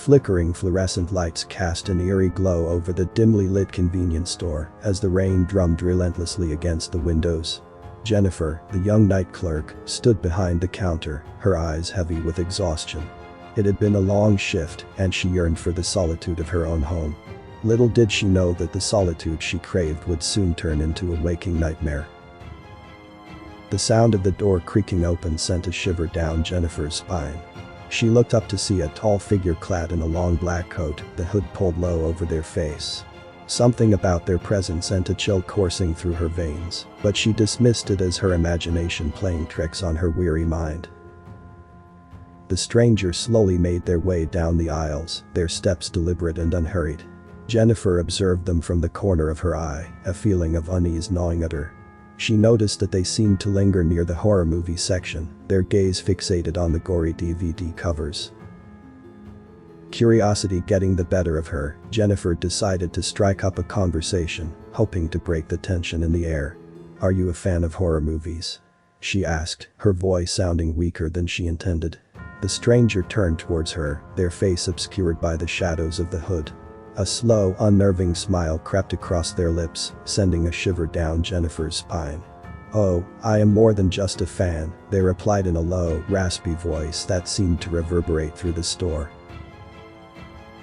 flickering fluorescent lights cast an eerie glow over the dimly lit convenience store as the rain drummed relentlessly against the windows. Jennifer, the young night clerk, stood behind the counter, her eyes heavy with exhaustion. It had been a long shift, and she yearned for the solitude of her own home. Little did she know that the solitude she craved would soon turn into a waking nightmare. The sound of the door creaking open sent a shiver down Jennifer's spine. She looked up to see a tall figure clad in a long black coat, the hood pulled low over their face. Something about their presence sent a chill coursing through her veins, but she dismissed it as her imagination playing tricks on her weary mind. The stranger slowly made their way down the aisles, their steps deliberate and unhurried. Jennifer observed them from the corner of her eye, a feeling of unease gnawing at her. She noticed that they seemed to linger near the horror movie section, their gaze fixated on the gory DVD covers. Curiosity getting the better of her, Jennifer decided to strike up a conversation, hoping to break the tension in the air. "Are you a fan of horror movies?" she asked, her voice sounding weaker than she intended. The stranger turned towards her, their face obscured by the shadows of the hood. A slow, unnerving smile crept across their lips, sending a shiver down Jennifer's spine. "Oh, I am more than just a fan," they replied in a low, raspy voice that seemed to reverberate through the store.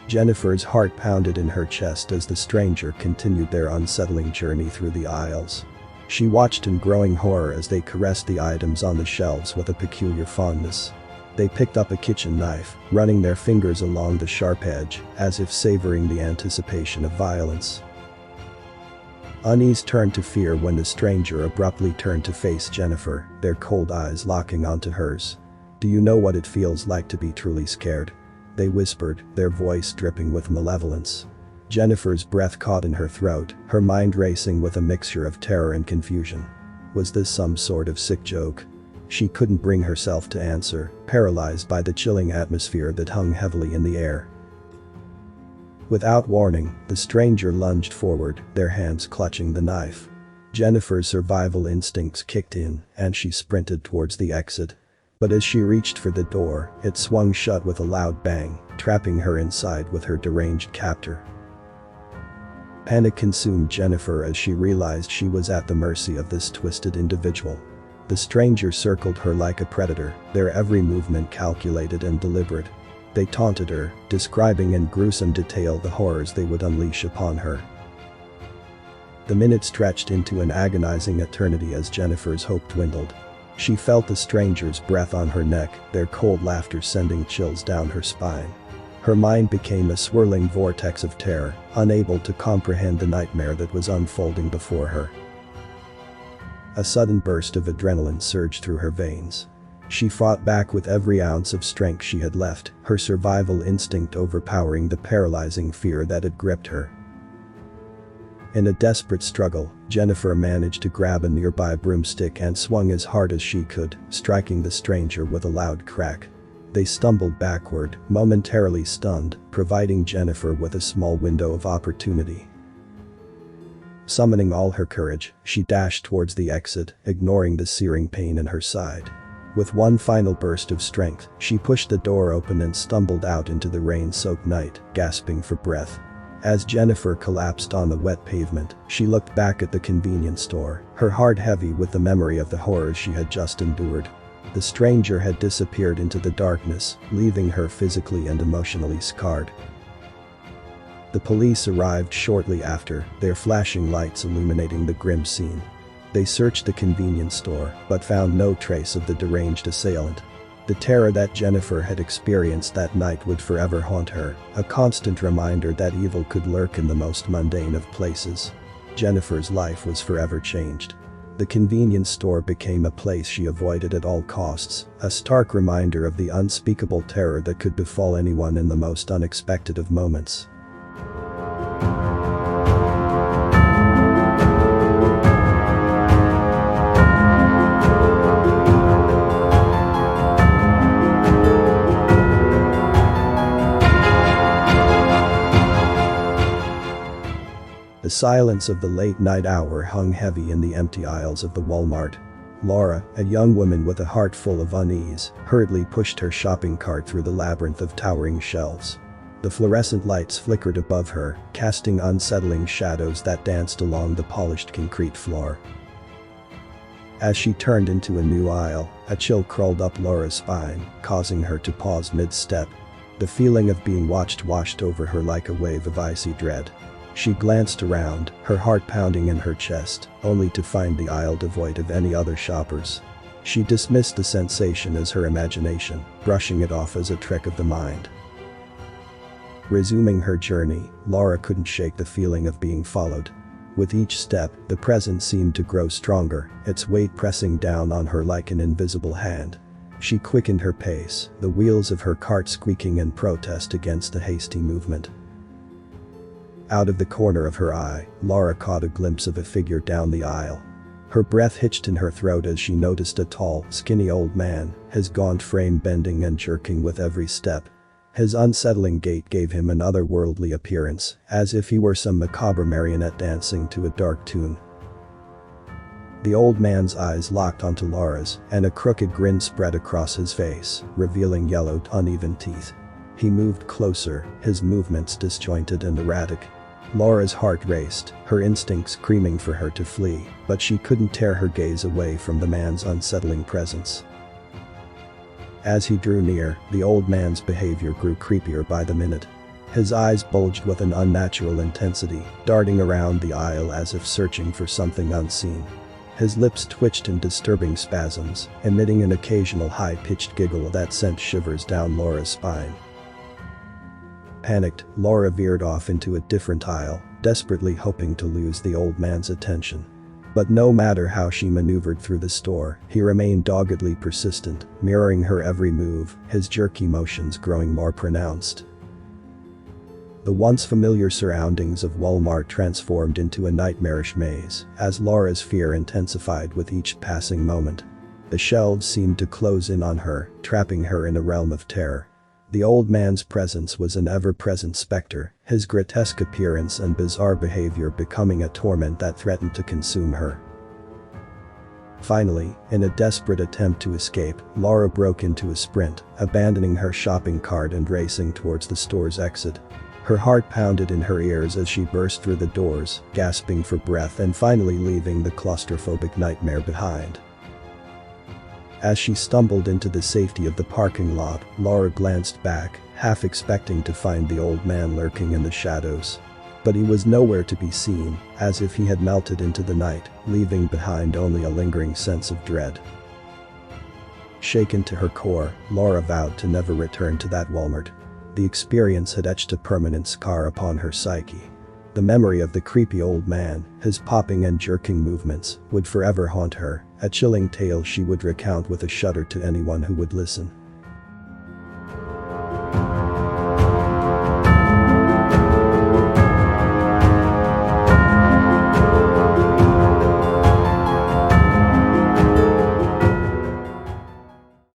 Jennifer's heart pounded in her chest as the stranger continued their unsettling journey through the aisles. She watched in growing horror as they caressed the items on the shelves with a peculiar fondness. They picked up a kitchen knife, running their fingers along the sharp edge, as if savoring the anticipation of violence. Unease turned to fear when the stranger abruptly turned to face Jennifer, their cold eyes locking onto hers. "Do you know what it feels like to be truly scared?" they whispered, their voice dripping with malevolence. Jennifer's breath caught in her throat, her mind racing with a mixture of terror and confusion. Was this some sort of sick joke? She couldn't bring herself to answer, paralyzed by the chilling atmosphere that hung heavily in the air. Without warning, the stranger lunged forward, their hands clutching the knife. Jennifer's survival instincts kicked in, and she sprinted towards the exit. But as she reached for the door, it swung shut with a loud bang, trapping her inside with her deranged captor. Panic consumed Jennifer as she realized she was at the mercy of this twisted individual. The stranger circled her like a predator, their every movement calculated and deliberate. They taunted her, describing in gruesome detail the horrors they would unleash upon her. The minutes stretched into an agonizing eternity as Jennifer's hope dwindled. She felt the stranger's breath on her neck, their cold laughter sending chills down her spine. Her mind became a swirling vortex of terror, unable to comprehend the nightmare that was unfolding before her. A sudden burst of adrenaline surged through her veins. She fought back with every ounce of strength she had left, her survival instinct overpowering the paralyzing fear that had gripped her. In a desperate struggle, Jennifer managed to grab a nearby broomstick and swung as hard as she could, striking the stranger with a loud crack. They stumbled backward, momentarily stunned, providing Jennifer with a small window of opportunity. Summoning all her courage, she dashed towards the exit, ignoring the searing pain in her side. With one final burst of strength, she pushed the door open and stumbled out into the rain-soaked night, gasping for breath. As Jennifer collapsed on the wet pavement, she looked back at the convenience store, her heart heavy with the memory of the horrors she had just endured. The stranger had disappeared into the darkness, leaving her physically and emotionally scarred. The police arrived shortly after, their flashing lights illuminating the grim scene. They searched the convenience store, but found no trace of the deranged assailant. The terror that Jennifer had experienced that night would forever haunt her, a constant reminder that evil could lurk in the most mundane of places. Jennifer's life was forever changed. The convenience store became a place she avoided at all costs, a stark reminder of the unspeakable terror that could befall anyone in the most unexpected of moments. The silence of the late-night hour hung heavy in the empty aisles of the Walmart. Laura, a young woman with a heart full of unease, hurriedly pushed her shopping cart through the labyrinth of towering shelves. The fluorescent lights flickered above her, casting unsettling shadows that danced along the polished concrete floor. As she turned into a new aisle, a chill crawled up Laura's spine, causing her to pause mid-step. The feeling of being watched washed over her like a wave of icy dread. She glanced around, her heart pounding in her chest, only to find the aisle devoid of any other shoppers. She dismissed the sensation as her imagination, brushing it off as a trick of the mind. Resuming her journey, Laura couldn't shake the feeling of being followed. With each step, the presence seemed to grow stronger, its weight pressing down on her like an invisible hand. She quickened her pace, the wheels of her cart squeaking in protest against the hasty movement. Out of the corner of her eye, Laura caught a glimpse of a figure down the aisle. Her breath hitched in her throat as she noticed a tall, skinny old man, his gaunt frame bending and jerking with every step. His unsettling gait gave him an otherworldly appearance, as if he were some macabre marionette dancing to a dark tune. The old man's eyes locked onto Laura's, and a crooked grin spread across his face, revealing yellowed, uneven teeth. He moved closer, his movements disjointed and erratic. Laura's heart raced, her instincts screaming for her to flee, but she couldn't tear her gaze away from the man's unsettling presence. As he drew near, the old man's behavior grew creepier by the minute. His eyes bulged with an unnatural intensity, darting around the aisle as if searching for something unseen. His lips twitched in disturbing spasms, emitting an occasional high-pitched giggle that sent shivers down Laura's spine. Panicked, Laura veered off into a different aisle, desperately hoping to lose the old man's attention. But no matter how she maneuvered through the store, he remained doggedly persistent, mirroring her every move, his jerky motions growing more pronounced. The once familiar surroundings of Walmart transformed into a nightmarish maze, as Laura's fear intensified with each passing moment. The shelves seemed to close in on her, trapping her in a realm of terror. The old man's presence was an ever-present specter, his grotesque appearance and bizarre behavior becoming a torment that threatened to consume her. Finally, in a desperate attempt to escape, Laura broke into a sprint, abandoning her shopping cart and racing towards the store's exit. Her heart pounded in her ears as she burst through the doors, gasping for breath and finally leaving the claustrophobic nightmare behind. As she stumbled into the safety of the parking lot, Laura glanced back, half expecting to find the old man lurking in the shadows. But he was nowhere to be seen, as if he had melted into the night, leaving behind only a lingering sense of dread. Shaken to her core, Laura vowed to never return to that Walmart. The experience had etched a permanent scar upon her psyche. The memory of the creepy old man, his popping and jerking movements, would forever haunt her, a chilling tale she would recount with a shudder to anyone who would listen.